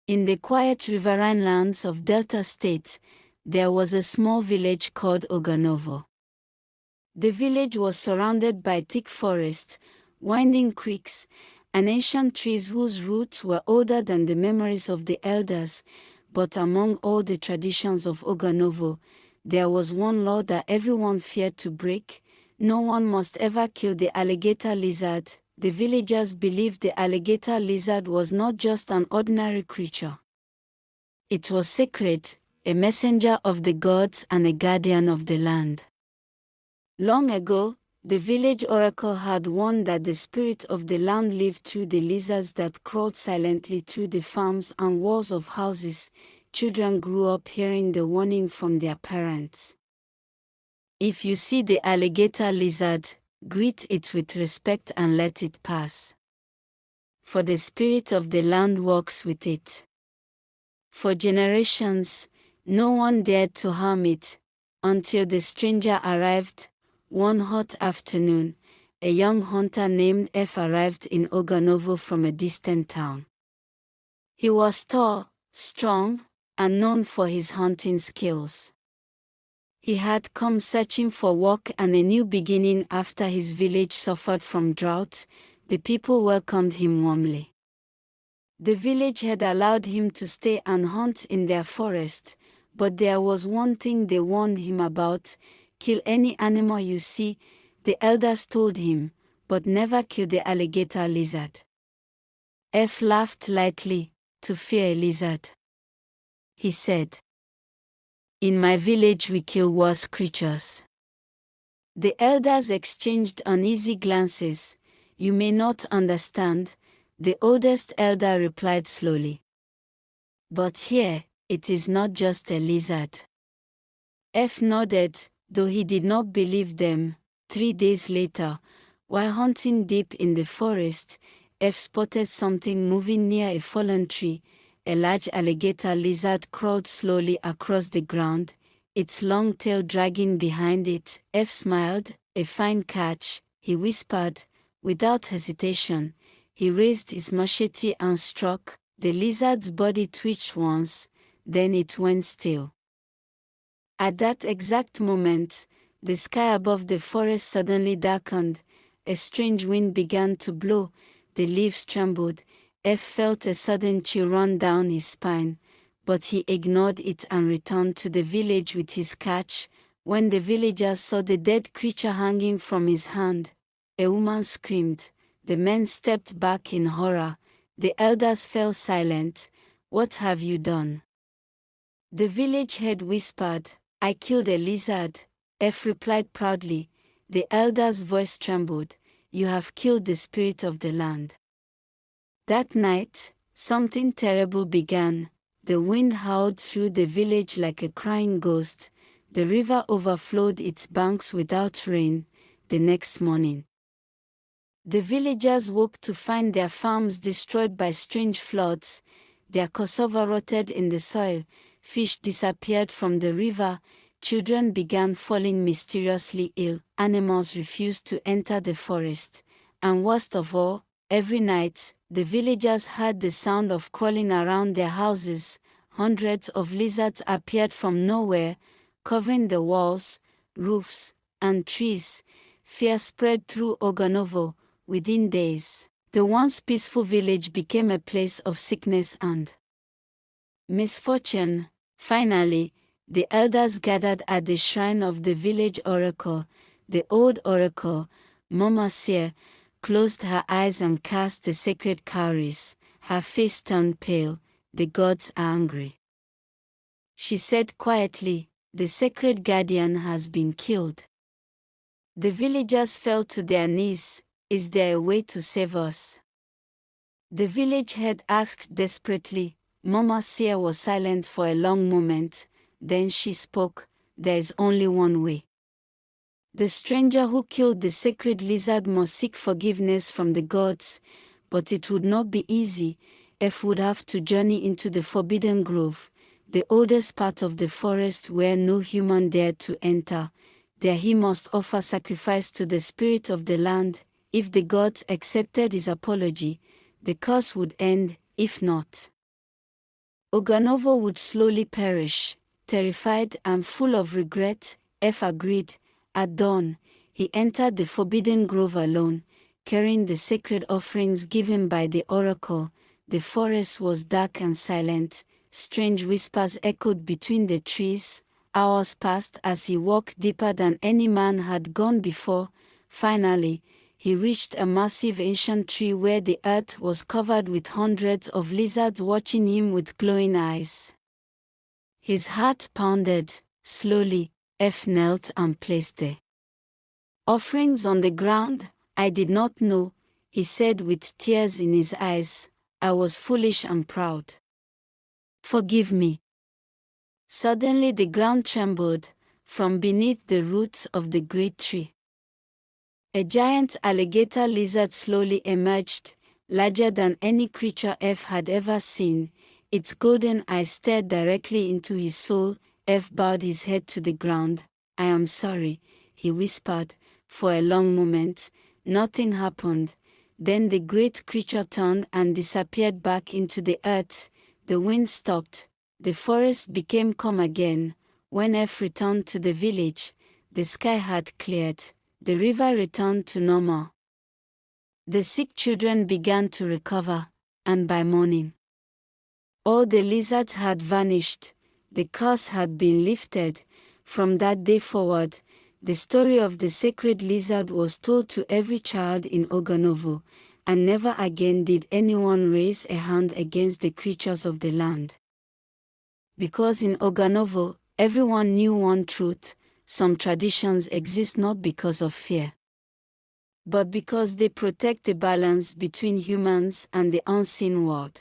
In the quiet riverine lands of Delta State, there was a small village called Oghenovo. The village was surrounded by thick forests, winding creeks, and ancient trees whose roots were older than the memories of the elders. But among all the traditions of Oghenovo, there was one law that everyone feared to break: no one must ever kill the alligator lizard. The villagers believed the alligator lizard was not just an ordinary creature. It was sacred, a messenger of the gods and a guardian of the land. Long ago, the village oracle had warned that the spirit of the land lived through the lizards that crawled silently through the farms and walls of houses. Children grew up hearing the warning from their parents. If you see the alligator lizard, greet it with respect and let it pass. For the spirit of the land walks with it. For generations, no one dared to harm it, until the stranger arrived. One hot afternoon, a young hunter named F arrived in Oghenovo from a distant town. He was tall, strong, and known for his hunting skills. He had come searching for work and a new beginning after his village suffered from drought. The people welcomed him warmly. The village had allowed him to stay and hunt in their forest, but there was one thing they warned him about: kill any animal you see, the elders told him, but never kill the alligator lizard. F laughed lightly. To fear a lizard, he said. In my village we kill worse creatures. The elders exchanged uneasy glances. You may not understand, the oldest elder replied slowly. But here, it is not just a lizard. F nodded, though he did not believe them. 3 days later, while hunting deep in the forest, F spotted something moving near a fallen tree. A large alligator lizard crawled slowly across the ground, its long tail dragging behind it. F smiled. A fine catch, he whispered. Without hesitation, he raised his machete and struck. The lizard's body twitched once, then it went still. At that exact moment, the sky above the forest suddenly darkened. A strange wind began to blow. The leaves trembled. F felt a sudden chill run down his spine, but he ignored it and returned to the village with his catch. When the villagers saw the dead creature hanging from his hand, a woman screamed. The men stepped back in horror. The elders fell silent. What have you done? The village head whispered, I killed a lizard. F replied proudly. The elder's voice trembled. You have killed the spirit of the land. That night, something terrible began. The wind howled through the village like a crying ghost. The river overflowed its banks without rain. The next morning, the villagers woke to find their farms destroyed by strange floods. Their cassava rotted in the soil. Fish disappeared from the river. Children began falling mysteriously ill. Animals refused to enter the forest. And worst of all, every night, the villagers heard the sound of crawling around their houses. Hundreds of lizards appeared from nowhere, covering the walls, roofs, and trees. Fear spread through Oghenovo. Within days, the once peaceful village became a place of sickness and misfortune. Finally, the elders gathered at the shrine of the village oracle. The old oracle, Mama Seer, closed her eyes and cast the sacred cowries. Her face turned pale. The gods are angry. She said quietly, the sacred guardian has been killed. The villagers fell to their knees. Is there a way to save us? The village head asked desperately. Mama Seer was silent for a long moment. Then she spoke. There is only one way. The stranger who killed the sacred lizard must seek forgiveness from the gods, but it would not be easy. F would have to journey into the Forbidden Grove, the oldest part of the forest where no human dared to enter. There he must offer sacrifice to the spirit of the land. If the gods accepted his apology, the curse would end. If not, Oghenovo would slowly perish. Terrified and full of regret, F agreed. At dawn, he entered the forbidden grove alone, carrying the sacred offerings given by the oracle. The forest was dark and silent. Strange whispers echoed between the trees. Hours passed as he walked deeper than any man had gone before. Finally, he reached a massive ancient tree where the earth was covered with hundreds of lizards watching him with glowing eyes. His heart pounded. Slowly, F knelt and placed the offerings on the ground. I did not know, he said with tears in his eyes. I was foolish and proud. Forgive me. Suddenly the ground trembled from beneath the roots of the great tree. A giant alligator lizard slowly emerged, larger than any creature F had ever seen. Its golden eyes stared directly into his soul. F bowed his head to the ground. I am sorry, he whispered. For a long moment, nothing happened. Then the great creature turned and disappeared back into the earth. The wind stopped. The forest became calm again. When F returned to the village, the sky had cleared. The river returned to normal. The sick children began to recover, and by morning, all the lizards had vanished. The curse had been lifted. From that day forward, the story of the sacred lizard was told to every child in Oghenovo, and never again did anyone raise a hand against the creatures of the land. Because in Oghenovo, everyone knew one truth: some traditions exist not because of fear, but because they protect the balance between humans and the unseen world.